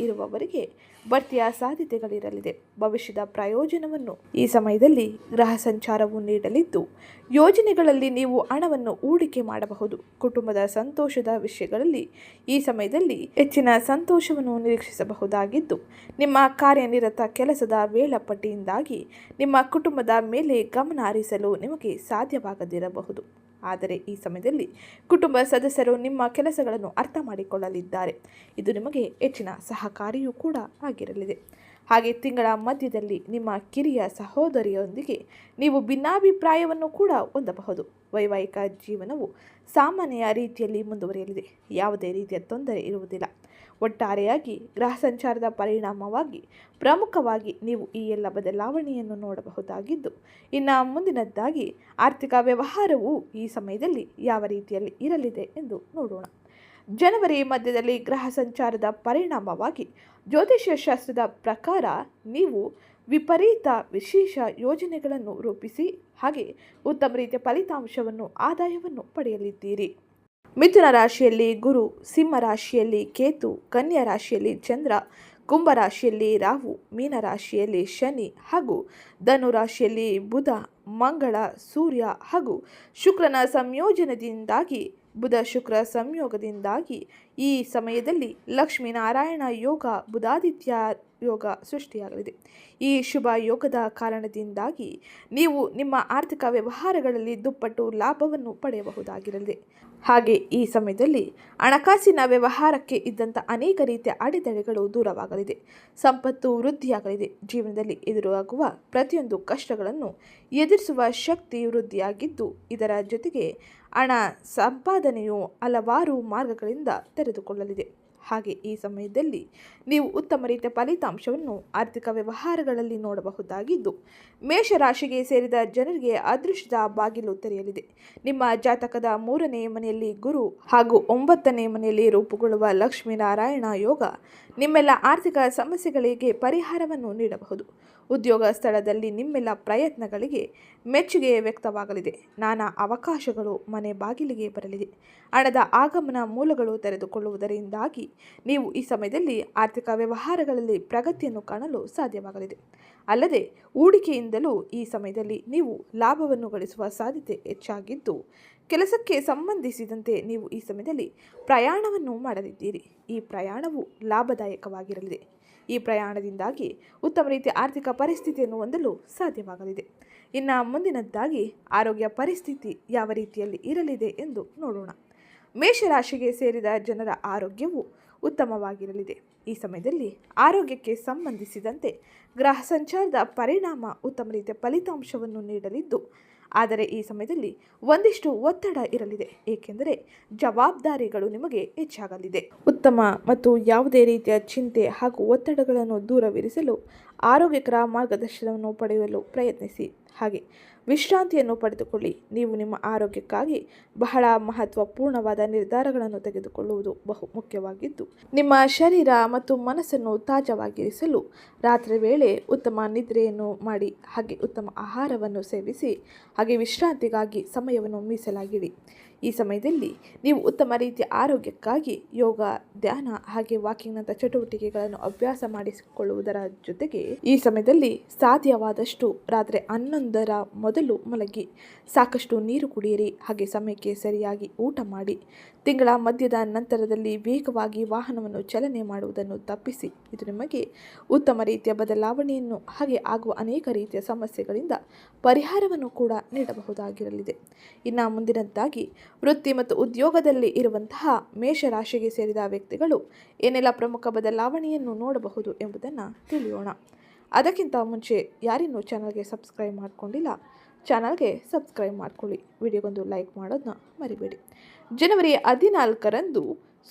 ಇರುವವರಿಗೆ ಬಡ್ತಿಯ ಸಾಧ್ಯತೆಗಳಿರಲಿದೆ. ಭವಿಷ್ಯದ ಪ್ರಯೋಜನವನ್ನು ಈ ಸಮಯದಲ್ಲಿ ಗ್ರಹ ಸಂಚಾರವು ನೀಡಲಿದ್ದು, ಯೋಜನೆಗಳಲ್ಲಿ ನೀವು ಹಣವನ್ನು ಹೂಡಿಕೆ ಮಾಡಬಹುದು. ಕುಟುಂಬದ ಸಂತೋಷದ ವಿಷಯಗಳಲ್ಲಿ ಈ ಸಮಯದಲ್ಲಿ ಹೆಚ್ಚಿನ ಸಂತೋಷವನ್ನು ನಿರೀಕ್ಷಿಸಬಹುದಾಗಿದ್ದು, ನಿಮ್ಮ ಕಾರ್ಯನಿರತ ಕೆಲಸದ ವೇಳಾಪಟ್ಟಿಯಿಂದಾಗಿ ನಿಮ್ಮ ಕುಟುಂಬದ ಮೇಲೆ ಗಮನ ಹರಿಸಲು ನಿಮಗೆ ಸಾಧ್ಯವಾಗದಿರಬಹುದು. ಆದರೆ ಈ ಸಮಯದಲ್ಲಿ ಕುಟುಂಬ ಸದಸ್ಯರು ನಿಮ್ಮ ಕೆಲಸಗಳನ್ನು ಅರ್ಥ ಮಾಡಿಕೊಳ್ಳಲಿದ್ದಾರೆ. ಇದು ನಿಮಗೆ ಹೆಚ್ಚಿನ ಸಹಕಾರಿಯೂ ಕೂಡ ಆಗಿರಲಿದೆ. ಹಾಗೆ ತಿಂಗಳ ಮಧ್ಯದಲ್ಲಿ ನಿಮ್ಮ ಕಿರಿಯ ಸಹೋದರಿಯೊಂದಿಗೆ ನೀವು ಭಿನ್ನಾಭಿಪ್ರಾಯವನ್ನು ಕೂಡ ಹೊಂದಬಹುದು. ವೈವಾಹಿಕ ಜೀವನವು ಸಾಮಾನ್ಯ ರೀತಿಯಲ್ಲಿ ಮುಂದುವರಿಯಲಿದೆ. ಯಾವುದೇ ರೀತಿಯ ತೊಂದರೆ ಇರುವುದಿಲ್ಲ. ಒಟ್ಟಾರೆಯಾಗಿ ಗ್ರಹ ಸಂಚಾರದ ಪರಿಣಾಮವಾಗಿ ಪ್ರಮುಖವಾಗಿ ನೀವು ಈ ಎಲ್ಲ ಬದಲಾವಣೆಯನ್ನು ನೋಡಬಹುದಾಗಿದ್ದು, ಇನ್ನು ಮುಂದಿನದ್ದಾಗಿ ಆರ್ಥಿಕ ವ್ಯವಹಾರವು ಈ ಸಮಯದಲ್ಲಿ ಯಾವ ರೀತಿಯಲ್ಲಿ ಇರಲಿದೆ ಎಂದು ನೋಡೋಣ. ಜನವರಿ ಮಧ್ಯದಲ್ಲಿ ಗ್ರಹ ಸಂಚಾರದ ಪರಿಣಾಮವಾಗಿ ಜ್ಯೋತಿಷ್ಯ ಶಾಸ್ತ್ರದ ಪ್ರಕಾರ ನೀವು ವಿಪರೀತ ವಿಶೇಷ ಯೋಜನೆಗಳನ್ನು ರೂಪಿಸಿ, ಹಾಗೆ ಉತ್ತಮ ರೀತಿಯ ಫಲಿತಾಂಶವನ್ನು, ಆದಾಯವನ್ನು ಪಡೆಯಲಿದ್ದೀರಿ. ಮಿಥುನ ರಾಶಿಯಲ್ಲಿ ಗುರು, ಸಿಂಹ ರಾಶಿಯಲ್ಲಿ ಕೇತು, ಕನ್ಯಾ ರಾಶಿಯಲ್ಲಿ ಚಂದ್ರ, ಕುಂಭ ರಾಶಿಯಲ್ಲಿ ರಾಹು, ಮೀನ ರಾಶಿಯಲ್ಲಿ ಶನಿ ಹಾಗೂ ಧನು ರಾಶಿಯಲ್ಲಿ ಬುಧ, ಮಂಗಳ, ಸೂರ್ಯ ಹಾಗೂ ಶುಕ್ರನ ಸಂಯೋಜನೆಯಿಂದಾಗಿ ಬುಧ ಶುಕ್ರ ಸಂಯೋಗದಿಂದಾಗಿ ಈ ಸಮಯದಲ್ಲಿ ಲಕ್ಷ್ಮೀನಾರಾಯಣ ಯೋಗ, ಬುಧಾದಿತ್ಯ ಯೋಗ ಸೃಷ್ಟಿಯಾಗಲಿದೆ. ಈ ಶುಭ ಯೋಗದ ಕಾರಣದಿಂದಾಗಿ ನೀವು ನಿಮ್ಮ ಆರ್ಥಿಕ ವ್ಯವಹಾರಗಳಲ್ಲಿ ದುಪ್ಪಟ್ಟು ಲಾಭವನ್ನು ಪಡೆಯಬಹುದಾಗಿರಲಿದೆ. ಹಾಗೆ ಈ ಸಮಯದಲ್ಲಿ ಹಣಕಾಸಿನ ವ್ಯವಹಾರಕ್ಕೆ ಇದ್ದಂಥ ಅನೇಕ ರೀತಿಯ ಅಡೆತಡೆಗಳು ದೂರವಾಗಲಿದೆ. ಸಂಪತ್ತು ವೃದ್ಧಿಯಾಗಲಿದೆ. ಜೀವನದಲ್ಲಿ ಎದುರಾಗುವ ಪ್ರತಿಯೊಂದು ಕಷ್ಟಗಳನ್ನು ಎದುರಿಸುವ ಶಕ್ತಿ ವೃದ್ಧಿಯಾಗಿದ್ದು, ಇದರ ಜೊತೆಗೆ ಹಣ ಸಂಪಾದನೆಯು ಹಲವಾರು ಮಾರ್ಗಗಳಿಂದ ತೆರೆದುಕೊಳ್ಳಲಿದೆ. ಹಾಗೆ ಈ ಸಮಯದಲ್ಲಿ ನೀವು ಉತ್ತಮ ರೀತಿಯ ಫಲಿತಾಂಶವನ್ನು ಆರ್ಥಿಕ ವ್ಯವಹಾರಗಳಲ್ಲಿ ನೋಡಬಹುದಾಗಿದ್ದು, ಮೇಷರಾಶಿಗೆ ಸೇರಿದ ಜನರಿಗೆ ಅದೃಷ್ಟದ ಬಾಗಿಲು ತೆರೆಯಲಿದೆ. ನಿಮ್ಮ ಜಾತಕದ 3ನೇ ಮನೆಯಲ್ಲಿ ಗುರು ಹಾಗೂ 9ನೇ ಮನೆಯಲ್ಲಿ ರೂಪುಗೊಳ್ಳುವ ಲಕ್ಷ್ಮೀನಾರಾಯಣ ಯೋಗ ನಿಮ್ಮೆಲ್ಲ ಆರ್ಥಿಕ ಸಮಸ್ಯೆಗಳಿಗೆ ಪರಿಹಾರವನ್ನು ನೀಡಬಹುದು. ಉದ್ಯೋಗ ಸ್ಥಳದಲ್ಲಿ ನಿಮ್ಮೆಲ್ಲ ಪ್ರಯತ್ನಗಳಿಗೆ ಮೆಚ್ಚುಗೆ ವ್ಯಕ್ತವಾಗಲಿದೆ. ನಾನಾ ಅವಕಾಶಗಳು ಮನೆ ಬಾಗಿಲಿಗೆ ಬರಲಿದೆ. ಹಣದ ಆಗಮನ ಮೂಲಗಳು ತೆರೆದುಕೊಳ್ಳುವುದರಿಂದಾಗಿ ನೀವು ಈ ಸಮಯದಲ್ಲಿ ಆರ್ಥಿಕ ವ್ಯವಹಾರಗಳಲ್ಲಿ ಪ್ರಗತಿಯನ್ನು ಕಾಣಲು ಸಾಧ್ಯವಾಗಲಿದೆ. ಅಲ್ಲದೆ ಹೂಡಿಕೆಯಿಂದಲೂ ಈ ಸಮಯದಲ್ಲಿ ನೀವು ಲಾಭವನ್ನು ಗಳಿಸುವ ಸಾಧ್ಯತೆ ಹೆಚ್ಚಾಗಿದ್ದು, ಕೆಲಸಕ್ಕೆ ಸಂಬಂಧಿಸಿದಂತೆ ನೀವು ಈ ಸಮಯದಲ್ಲಿ ಪ್ರಯಾಣವನ್ನು ಮಾಡಲಿದ್ದೀರಿ. ಈ ಪ್ರಯಾಣವು ಲಾಭದಾಯಕವಾಗಿರಲಿದೆ. ಈ ಪ್ರಯಾಣದಿಂದಾಗಿ ಉತ್ತಮ ರೀತಿಯ ಆರ್ಥಿಕ ಪರಿಸ್ಥಿತಿಯನ್ನು ಹೊಂದಲು ಸಾಧ್ಯವಾಗಲಿದೆ. ಇನ್ನು ಮುಂದಿನದ್ದಾಗಿ ಆರೋಗ್ಯ ಪರಿಸ್ಥಿತಿ ಯಾವ ರೀತಿಯಲ್ಲಿ ಇರಲಿದೆ ಎಂದು ನೋಡೋಣ. ಮೇಷರಾಶಿಗೆ ಸೇರಿದ ಜನರ ಆರೋಗ್ಯವು ಉತ್ತಮವಾಗಿರಲಿದೆ. ಈ ಸಮಯದಲ್ಲಿ ಆರೋಗ್ಯಕ್ಕೆ ಸಂಬಂಧಿಸಿದಂತೆ ಗ್ರಹ ಸಂಚಾರದ ಪರಿಣಾಮ ಉತ್ತಮ ರೀತಿಯ ಫಲಿತಾಂಶವನ್ನು ನೀಡಲಿದ್ದು, ಆದರೆ ಈ ಸಮಯದಲ್ಲಿ ಒಂದಿಷ್ಟು ಒತ್ತಡ ಇರಲಿದೆ. ಏಕೆಂದರೆ ಜವಾಬ್ದಾರಿಗಳು ನಿಮಗೆ ಹೆಚ್ಚಾಗಲಿದೆ. ಉತ್ತಮ ಮತ್ತು ಯಾವುದೇ ರೀತಿಯ ಚಿಂತೆ ಹಾಗೂ ಒತ್ತಡಗಳನ್ನು ದೂರವಿರಿಸಲು ಆರೋಗ್ಯಕರ ಮಾರ್ಗದರ್ಶನವನ್ನು ಪಡೆಯಲು ಪ್ರಯತ್ನಿಸಿ. ಹಾಗೆ ವಿಶ್ರಾಂತಿಯನ್ನು ಪಡೆದುಕೊಳ್ಳಿ. ನೀವು ನಿಮ್ಮ ಆರೋಗ್ಯಕ್ಕಾಗಿ ಬಹಳ ಮಹತ್ವಪೂರ್ಣವಾದ ನಿರ್ಧಾರಗಳನ್ನು ತೆಗೆದುಕೊಳ್ಳುವುದು ಬಹು ಮುಖ್ಯವಾಗಿದ್ದು, ನಿಮ್ಮ ಶರೀರ ಮತ್ತು ಮನಸ್ಸನ್ನು ತಾಜಾವಾಗಿರಿಸಲು ರಾತ್ರಿ ವೇಳೆ ಉತ್ತಮ ನಿದ್ರೆಯನ್ನು ಮಾಡಿ, ಹಾಗೆ ಉತ್ತಮ ಆಹಾರವನ್ನು ಸೇವಿಸಿ, ಹಾಗೆ ವಿಶ್ರಾಂತಿಗಾಗಿ ಸಮಯವನ್ನು ಮೀಸಲಾಗಿಡಿ. ಈ ಸಮಯದಲ್ಲಿ ನೀವು ಉತ್ತಮ ರೀತಿಯ ಆರೋಗ್ಯಕ್ಕಾಗಿ ಯೋಗ, ಧ್ಯಾನ, ಹಾಗೆ ವಾಕಿಂಗ್ನಂಥ ಚಟುವಟಿಕೆಗಳನ್ನು ಅಭ್ಯಾಸ ಮಾಡಿಸಿಕೊಳ್ಳುವುದರ ಜೊತೆಗೆ ಈ ಸಮಯದಲ್ಲಿ ಸಾಧ್ಯವಾದಷ್ಟು ರಾತ್ರಿ 11ರ ಮೊದಲು ಮಲಗಿ ಸಾಕಷ್ಟು ನೀರು ಕುಡಿಯಿರಿ. ಹಾಗೆ ಸಮಯಕ್ಕೆ ಸರಿಯಾಗಿ ಊಟ ಮಾಡಿ. ತಿಂಗಳ ಮಧ್ಯದ ನಂತರದಲ್ಲಿ ವೇಗವಾಗಿ ವಾಹನವನ್ನು ಚಲನೆ ಮಾಡುವುದನ್ನು ತಪ್ಪಿಸಿ. ಇದು ನಿಮಗೆ ಉತ್ತಮ ರೀತಿಯ ಬದಲಾವಣೆಯನ್ನು ಹಾಗೆ ಆಗುವ ಅನೇಕ ರೀತಿಯ ಸಮಸ್ಯೆಗಳಿಂದ ಪರಿಹಾರವನ್ನು ಕೂಡ ನೀಡಬಹುದಾಗಿರಲಿದೆ. ಇನ್ನು ಮುಂದಿನದ್ದಾಗಿ ವೃತ್ತಿ ಮತ್ತು ಉದ್ಯೋಗದಲ್ಲಿ ಇರುವಂತಹ ಮೇಷರಾಶಿಗೆ ಸೇರಿದ ವ್ಯಕ್ತಿಗಳು ಏನೆಲ್ಲ ಪ್ರಮುಖ ಬದಲಾವಣೆಯನ್ನು ನೋಡಬಹುದು ಎಂಬುದನ್ನು ತಿಳಿಯೋಣ. ಅದಕ್ಕಿಂತ ಮುಂಚೆ ಯಾರಿನ್ನೂ ಚಾನಲ್ಗೆ ಸಬ್ಸ್ಕ್ರೈಬ್ ಮಾಡಿಕೊಂಡಿಲ್ಲ, ಚಾನಲ್ಗೆ ಸಬ್ಸ್ಕ್ರೈಬ್ ಮಾಡ್ಕೊಳ್ಳಿ. ವಿಡಿಯೋಗೊಂದು ಲೈಕ್ ಮಾಡೋದನ್ನ ಮರಿಬೇಡಿ. ಜನವರಿ 14ರಂದು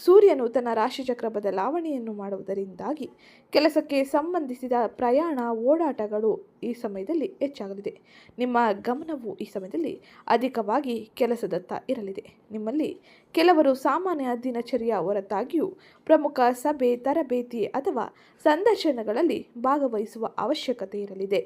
ಸೂರ್ಯನು ತನ್ನ ರಾಶಿಚಕ್ರ ಬದಲಾವಣೆಯನ್ನು ಮಾಡುವುದರಿಂದಾಗಿ ಕೆಲಸಕ್ಕೆ ಸಂಬಂಧಿಸಿದ ಪ್ರಯಾಣ, ಓಡಾಟಗಳು ಈ ಸಮಯದಲ್ಲಿ ಹೆಚ್ಚಾಗಲಿದೆ. ನಿಮ್ಮ ಗಮನವು ಈ ಸಮಯದಲ್ಲಿ ಅಧಿಕವಾಗಿ ಕೆಲಸದತ್ತ ಇರಲಿದೆ. ನಿಮ್ಮಲ್ಲಿ ಕೆಲವರು ಸಾಮಾನ್ಯ ದಿನಚರಿಯ ಹೊರತಾಗಿಯೂ ಪ್ರಮುಖ ಸಭೆ, ತರಬೇತಿ ಅಥವಾ ಸಂದರ್ಶನಗಳಲ್ಲಿ ಭಾಗವಹಿಸುವ ಅವಶ್ಯಕತೆ ಇರಲಿದೆ.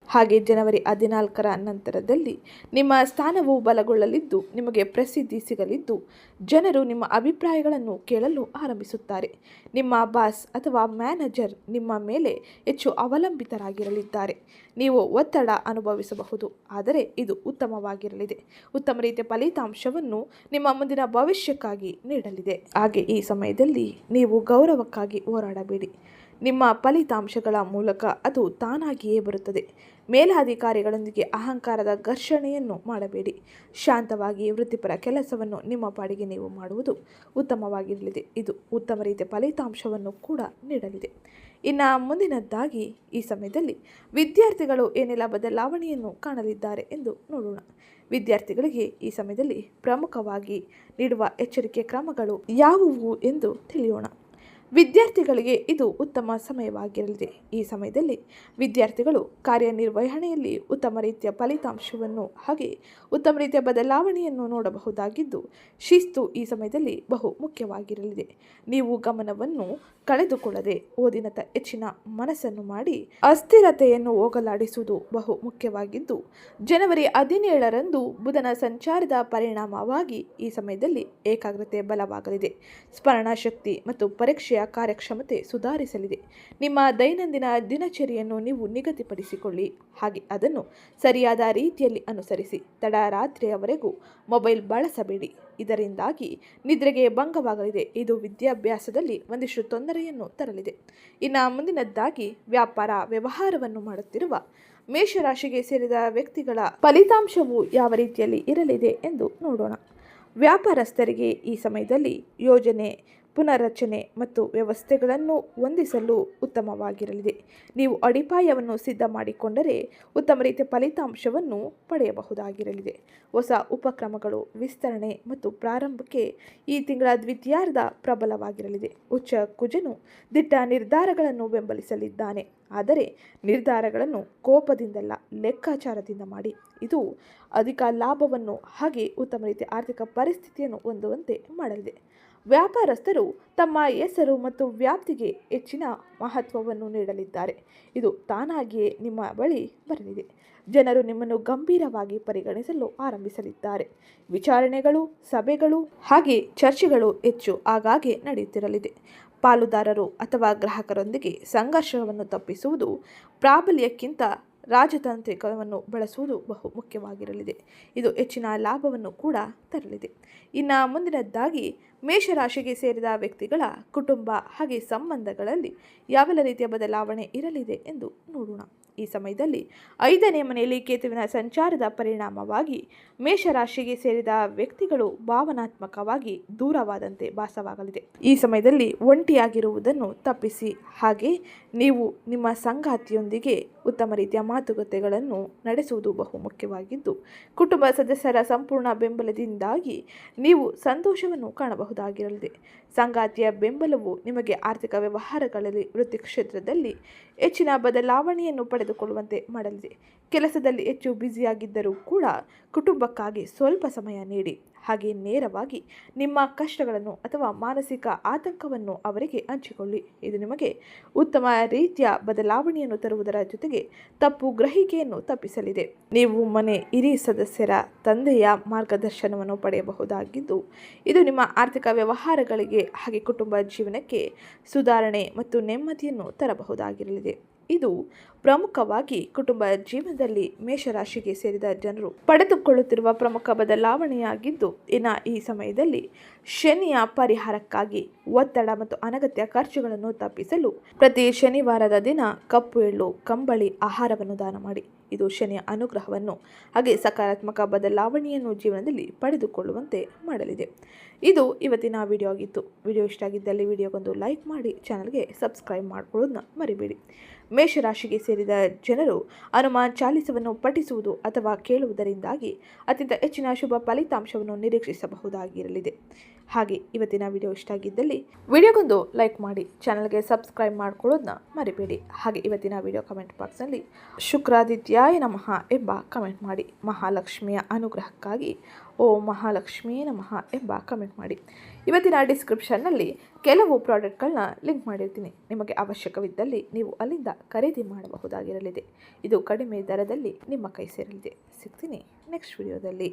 ಹಾಗೆ ಜನವರಿ 14ರ ನಂತರದಲ್ಲಿ ನಿಮ್ಮ ಸ್ಥಾನವು ಬಲಗೊಳ್ಳಲಿದ್ದು, ನಿಮಗೆ ಪ್ರಸಿದ್ಧಿ ಸಿಗಲಿದ್ದು, ಜನರು ನಿಮ್ಮ ಅಭಿಪ್ರಾಯಗಳನ್ನು ಕೇಳಲು ಆರಂಭಿಸುತ್ತಾರೆ. ನಿಮ್ಮ ಬಾಸ್ ಅಥವಾ ಮ್ಯಾನೇಜರ್ ನಿಮ್ಮ ಮೇಲೆ ಹೆಚ್ಚು ಅವಲಂಬಿತರಾಗಿರಲಿದ್ದಾರೆ. ನೀವು ಒತ್ತಡ ಅನುಭವಿಸಬಹುದು, ಆದರೆ ಇದು ಉತ್ತಮವಾಗಿರಲಿದೆ. ಉತ್ತಮ ರೀತಿಯ ಫಲಿತಾಂಶವನ್ನು ನಿಮ್ಮ ಮುಂದಿನ ಭವಿಷ್ಯಕ್ಕಾಗಿ ನೀಡಲಿದೆ. ಹಾಗೆ ಈ ಸಮಯದಲ್ಲಿ ನೀವು ಗೌರವಕ್ಕಾಗಿ ಹೋರಾಡಬೇಡಿ. ನಿಮ್ಮ ಫಲಿತಾಂಶಗಳ ಮೂಲಕ ಅದು ತಾನಾಗಿಯೇ ಬರುತ್ತದೆ. ಮೇಲಾಧಿಕಾರಿಗಳೊಂದಿಗೆ ಅಹಂಕಾರದ ಘರ್ಷಣೆಯನ್ನು ಮಾಡಬೇಡಿ. ಶಾಂತವಾಗಿ ವೃತ್ತಿಪರ ಕೆಲಸವನ್ನು ನಿಮ್ಮ ಪಾಡಿಗೆ ನೀವು ಮಾಡುವುದು ಉತ್ತಮವಾಗಿರಲಿದೆ. ಇದು ಉತ್ತಮ ರೀತಿಯ ಫಲಿತಾಂಶವನ್ನು ಕೂಡ ನೀಡಲಿದೆ. ಇನ್ನು ಮುಂದಿನದ್ದಾಗಿ ಈ ಸಮಯದಲ್ಲಿ ವಿದ್ಯಾರ್ಥಿಗಳು ಏನೆಲ್ಲ ಬದಲಾವಣೆಯನ್ನು ಕಾಣಲಿದ್ದಾರೆ ಎಂದು ನೋಡೋಣ. ವಿದ್ಯಾರ್ಥಿಗಳಿಗೆ ಈ ಸಮಯದಲ್ಲಿ ಪ್ರಮುಖವಾಗಿ ನೀಡುವ ಎಚ್ಚರಿಕೆ ಕ್ರಮಗಳು ಯಾವುವು ಎಂದು ತಿಳಿಯೋಣ. ವಿದ್ಯಾರ್ಥಿಗಳಿಗೆ ಇದು ಉತ್ತಮ ಸಮಯವಾಗಿರಲಿದೆ. ಈ ಸಮಯದಲ್ಲಿ ವಿದ್ಯಾರ್ಥಿಗಳು ಕಾರ್ಯನಿರ್ವಹಣೆಯಲ್ಲಿ ಉತ್ತಮ ರೀತಿಯ ಫಲಿತಾಂಶವನ್ನು ಹಾಗೆ ಉತ್ತಮ ರೀತಿಯ ಬದಲಾವಣೆಯನ್ನು ನೋಡಬಹುದಾಗಿದ್ದು, ಶಿಸ್ತು ಈ ಸಮಯದಲ್ಲಿ ಬಹು ಮುಖ್ಯವಾಗಿರಲಿದೆ. ನೀವು ಗಮನವನ್ನು ಕಳೆದುಕೊಳ್ಳದೆ ಓದಿನತ್ತ ಹೆಚ್ಚಿನ ಮನಸ್ಸನ್ನು ಮಾಡಿ ಅಸ್ಥಿರತೆಯನ್ನು ಹೋಗಲಾಡಿಸುವುದು ಬಹು ಮುಖ್ಯವಾಗಿದ್ದು, ಜನವರಿ 17ರಂದು ಬುಧನ ಸಂಚಾರದ ಪರಿಣಾಮವಾಗಿ ಈ ಸಮಯದಲ್ಲಿ ಏಕಾಗ್ರತೆ ಬಲವಾಗಲಿದೆ. ಸ್ಮರಣಶಕ್ತಿ ಮತ್ತು ಪರೀಕ್ಷೆಯ ಕಾರ್ಯಕ್ಷಮತೆ ಸುಧಾರಿಸಲಿದೆ. ನಿಮ್ಮ ದೈನಂದಿನ ದಿನಚರಿಯನ್ನು ನೀವು ನಿಗದಿಪಡಿಸಿಕೊಳ್ಳಿ, ಹಾಗೆ ಅದನ್ನು ಸರಿಯಾದ ರೀತಿಯಲ್ಲಿ ಅನುಸರಿಸಿ. ತಡರಾತ್ರಿಯವರೆಗೂ ಮೊಬೈಲ್ ಬಳಸಬೇಡಿ. ಇದರಿಂದಾಗಿ ನಿದ್ರೆಗೆ ಭಂಗವಾಗಲಿದೆ. ಇದು ವಿದ್ಯಾಭ್ಯಾಸದಲ್ಲಿ ಒಂದಿಷ್ಟು ತೊಂದರೆಯನ್ನು ತರಲಿದೆ. ಇನ್ನು ಮುಂದಿನದ್ದಾಗಿ ವ್ಯಾಪಾರ ವ್ಯವಹಾರವನ್ನು ಮಾಡುತ್ತಿರುವ ಮೇಷರಾಶಿಗೆ ಸೇರಿದ ವ್ಯಕ್ತಿಗಳ ಫಲಿತಾಂಶವು ಯಾವ ರೀತಿಯಲ್ಲಿ ಇರಲಿದೆ ಎಂದು ನೋಡೋಣ. ವ್ಯಾಪಾರಸ್ಥರಿಗೆ ಈ ಸಮಯದಲ್ಲಿ ಯೋಜನೆ, ಪುನರ್ರಚನೆ ಮತ್ತು ವ್ಯವಸ್ಥೆಗಳನ್ನು ಹೊಂದಿಸಲು ಉತ್ತಮವಾಗಿರಲಿದೆ. ನೀವು ಅಡಿಪಾಯವನ್ನು ಸಿದ್ಧ ಮಾಡಿಕೊಂಡರೆ ಉತ್ತಮ ರೀತಿಯ ಫಲಿತಾಂಶವನ್ನು ಪಡೆಯಬಹುದಾಗಿರಲಿದೆ. ಹೊಸ ಉಪಕ್ರಮಗಳು, ವಿಸ್ತರಣೆ ಮತ್ತು ಪ್ರಾರಂಭಕ್ಕೆ ಈ ತಿಂಗಳ ದ್ವಿತೀಯಾರ್ಧ ಪ್ರಬಲವಾಗಿರಲಿದೆ. ಉಚ್ಚ ಕುಜನು ದಿಟ್ಟ ನಿರ್ಧಾರಗಳನ್ನು ಬೆಂಬಲಿಸಲಿದ್ದಾನೆ, ಆದರೆ ನಿರ್ಧಾರಗಳನ್ನು ಕೋಪದಿಂದಲ್ಲ, ಲೆಕ್ಕಾಚಾರದಿಂದ ಮಾಡಿ. ಇದು ಅಧಿಕ ಲಾಭವನ್ನು ಹಾಗೆ ಉತ್ತಮ ರೀತಿಯ ಆರ್ಥಿಕ ಪರಿಸ್ಥಿತಿಯನ್ನು ಹೊಂದುವಂತೆ ಮಾಡಲಿದೆ. ವ್ಯಾಪಾರಸ್ಥರು ತಮ್ಮ ಹೆಸರು ಮತ್ತು ವ್ಯಾಪ್ತಿಗೆ ಹೆಚ್ಚಿನ ಮಹತ್ವವನ್ನು ನೀಡಲಿದ್ದಾರೆ. ಇದು ತಾನಾಗಿಯೇ ನಿಮ್ಮ ಬಳಿ ಬರಲಿದೆ. ಜನರು ನಿಮ್ಮನ್ನು ಗಂಭೀರವಾಗಿ ಪರಿಗಣಿಸಲು ಆರಂಭಿಸಲಿದ್ದಾರೆ. ವಿಚಾರಣೆಗಳು, ಸಭೆಗಳು ಹಾಗೆ ಚರ್ಚೆಗಳು ಹೆಚ್ಚು ಆಗಾಗ್ಗೆ ನಡೆಯುತ್ತಿರಲಿದೆ. ಪಾಲುದಾರರು ಅಥವಾ ಗ್ರಾಹಕರೊಂದಿಗೆ ಸಂಘರ್ಷವನ್ನು ತಪ್ಪಿಸುವುದು ಪ್ರಾಬಲ್ಯಕ್ಕಿಂತ ರಾಜತಾಂತ್ರಿಕವನ್ನು ಬಳಸುವುದು ಬಹು ಮುಖ್ಯವಾಗಿರಲಿದೆ. ಇದು ಹೆಚ್ಚಿನ ಲಾಭವನ್ನು ಕೂಡ ತರಲಿದೆ. ಇನ್ನು ಮುಂದಿನದ್ದಾಗಿ ಮೇಷರಾಶಿಗೆ ಸೇರಿದ ವ್ಯಕ್ತಿಗಳ ಕುಟುಂಬ ಹಾಗೆ ಸಂಬಂಧಗಳಲ್ಲಿ ಯಾವೆಲ್ಲ ರೀತಿಯ ಬದಲಾವಣೆ ಇರಲಿದೆ ಎಂದು ನೋಡೋಣ. ಈ ಸಮಯದಲ್ಲಿ 5ನೇ ಮನೆಯಲ್ಲಿ ಕೇತುವಿನ ಸಂಚಾರದ ಪರಿಣಾಮವಾಗಿ ಮೇಷರಾಶಿಗೆ ಸೇರಿದ ವ್ಯಕ್ತಿಗಳು ಭಾವನಾತ್ಮಕವಾಗಿ ದೂರವಾದಂತೆ ಭಾಸವಾಗಲಿದೆ. ಈ ಸಮಯದಲ್ಲಿ ಒಂಟಿಯಾಗಿರುವುದನ್ನು ತಪ್ಪಿಸಿ ಹಾಗೆ ನೀವು ನಿಮ್ಮ ಸಂಗಾತಿಯೊಂದಿಗೆ ಉತ್ತಮ ರೀತಿಯ ಮಾತುಕತೆಗಳನ್ನು ನಡೆಸುವುದು ಬಹು ಮುಖ್ಯವಾಗಿದ್ದು, ಕುಟುಂಬ ಸದಸ್ಯರ ಸಂಪೂರ್ಣ ಬೆಂಬಲದಿಂದಾಗಿ ನೀವು ಸಂತೋಷವನ್ನು ಕಾಣಬಹುದಾಗಿರಲಿದೆ. ಸಂಗಾತಿಯ ಬೆಂಬಲವು ನಿಮಗೆ ಆರ್ಥಿಕ ವ್ಯವಹಾರಗಳಲ್ಲಿ, ವೃತ್ತಿ ಕ್ಷೇತ್ರದಲ್ಲಿ ಹೆಚ್ಚಿನ ಬದಲಾವಣೆಯನ್ನು ಪಡೆದುಕೊಳ್ಳುವಂತೆ ಮಾಡಲಿದೆ. ಕೆಲಸದಲ್ಲಿ ಹೆಚ್ಚು ಬ್ಯುಸಿಯಾಗಿದ್ದರೂ ಕೂಡ ಕುಟುಂಬಕ್ಕಾಗಿ ಸ್ವಲ್ಪ ಸಮಯ ನೀಡಿ. ಹಾಗೆ ನೇರವಾಗಿ ನಿಮ್ಮ ಕಷ್ಟಗಳನ್ನು ಅಥವಾ ಮಾನಸಿಕ ಆತಂಕವನ್ನು ಅವರಿಗೆ ಹಂಚಿಕೊಳ್ಳಿ. ಇದು ನಿಮಗೆ ಉತ್ತಮ ರೀತಿಯ ಬದಲಾವಣೆಯನ್ನು ತರುವುದರ ಜೊತೆಗೆ ತಪ್ಪು ಗ್ರಹಿಕೆಯನ್ನು ತಪ್ಪಿಸಲಿದೆ. ನೀವು ಮನೆ ಹಿರಿಯ ಸದಸ್ಯರ ತಂದೆಯ ಮಾರ್ಗದರ್ಶನವನ್ನು ಪಡೆಯಬಹುದಾಗಿದ್ದು, ಇದು ನಿಮ್ಮ ಆರ್ಥಿಕ ವ್ಯವಹಾರಗಳಿಗೆ ಹಾಗೆ ಕುಟುಂಬ ಜೀವನಕ್ಕೆ ಸುಧಾರಣೆ ಮತ್ತು ನೆಮ್ಮದಿಯನ್ನು ತರಬಹುದಾಗಿರಲಿದೆ. ಇದು ಪ್ರಮುಖವಾಗಿ ಕುಟುಂಬ ಜೀವನದಲ್ಲಿ ಮೇಷರಾಶಿಗೆ ಸೇರಿದ ಜನರು ಪಡೆದುಕೊಳ್ಳುತ್ತಿರುವ ಪ್ರಮುಖ ಬದಲಾವಣೆಯಾಗಿದ್ದು, ಇನ್ನು ಈ ಸಮಯದಲ್ಲಿ ಶನಿಯ ಪರಿಹಾರಕ್ಕಾಗಿ ಒತ್ತಡ ಮತ್ತು ಅನಗತ್ಯ ಖರ್ಚುಗಳನ್ನು ತಪ್ಪಿಸಲು ಪ್ರತಿ ಶನಿವಾರದ ದಿನ ಕಪ್ಪು ಎಳ್ಳು, ಕಂಬಳಿ ಆಹಾರವನ್ನು ದಾನ ಮಾಡಿ. ಇದು ಶನಿಯ ಅನುಗ್ರಹವನ್ನು ಹಾಗೆ ಸಕಾರಾತ್ಮಕ ಬದಲಾವಣೆಯನ್ನು ಜೀವನದಲ್ಲಿ ಪಡೆದುಕೊಳ್ಳುವಂತೆ ಮಾಡಲಿದೆ. ಇದು ಇವತ್ತಿನ ವಿಡಿಯೋ ಆಗಿತ್ತು. ವಿಡಿಯೋ ಇಷ್ಟ ಆಗಿದ್ದಲ್ಲಿ ವಿಡಿಯೋಗೊಂದು ಲೈಕ್ ಮಾಡಿ, ಚಾನಲ್ಗೆ ಸಬ್ಸ್ಕ್ರೈಬ್ ಮಾಡ್ಕೊಳ್ಳೋದನ್ನ ಮರಿಬೇಡಿ. ಮೇಷರಾಶಿಗೆ ಸೇರಿದ ಜನರು ಹನುಮಾನ್ ಚಾಲಿಸವನ್ನು ಪಠಿಸುವುದು ಅಥವಾ ಕೇಳುವುದರಿಂದಾಗಿ ಅತ್ಯಂತ ಹೆಚ್ಚಿನ ಶುಭ ಫಲಿತಾಂಶವನ್ನು ನಿರೀಕ್ಷಿಸಬಹುದಾಗಿರಲಿದೆ. ಹಾಗೆ ಇವತ್ತಿನ ವಿಡಿಯೋ ಇಷ್ಟ ಆಗಿದ್ದಲ್ಲಿ ವಿಡಿಯೋಗೊಂದು ಲೈಕ್ ಮಾಡಿ, ಚಾನಲ್ಗೆ ಸಬ್ಸ್ಕ್ರೈಬ್ ಮಾಡ್ಕೊಳ್ಳೋದನ್ನ ಮರಿಬೇಡಿ. ಹಾಗೆ ಇವತ್ತಿನ ವಿಡಿಯೋ ಕಮೆಂಟ್ ಬಾಕ್ಸ್ನಲ್ಲಿ ಶುಕ್ರಾದಿತ್ಯಾಯ ನಮಃ ಎಂಬ ಕಮೆಂಟ್ ಮಾಡಿ. ಮಹಾಲಕ್ಷ್ಮಿಯ ಅನುಗ್ರಹಕ್ಕಾಗಿ ಓಂ ಮಹಾಲಕ್ಷ್ಮೀ ನಮಃ ಎಂಬ ಕಮೆಂಟ್ ಮಾಡಿ. ಇವತ್ತಿನ ಡಿಸ್ಕ್ರಿಪ್ಷನ್ನಲ್ಲಿ ಕೆಲವು ಪ್ರಾಡಕ್ಟ್ಗಳನ್ನ ಲಿಂಕ್ ಮಾಡಿರ್ತೀನಿ. ನಿಮಗೆ ಅವಶ್ಯಕವಿದ್ದಲ್ಲಿ ನೀವು ಅಲ್ಲಿಂದ ಖರೀದಿ ಮಾಡಬಹುದಾಗಿರಲಿದೆ. ಇದು ಕಡಿಮೆ ದರದಲ್ಲಿ ನಿಮ್ಮ ಕೈ ಸೇರಲಿದೆ. ಸಿಗ್ತೀನಿ ನೆಕ್ಸ್ಟ್ ವಿಡಿಯೋದಲ್ಲಿ.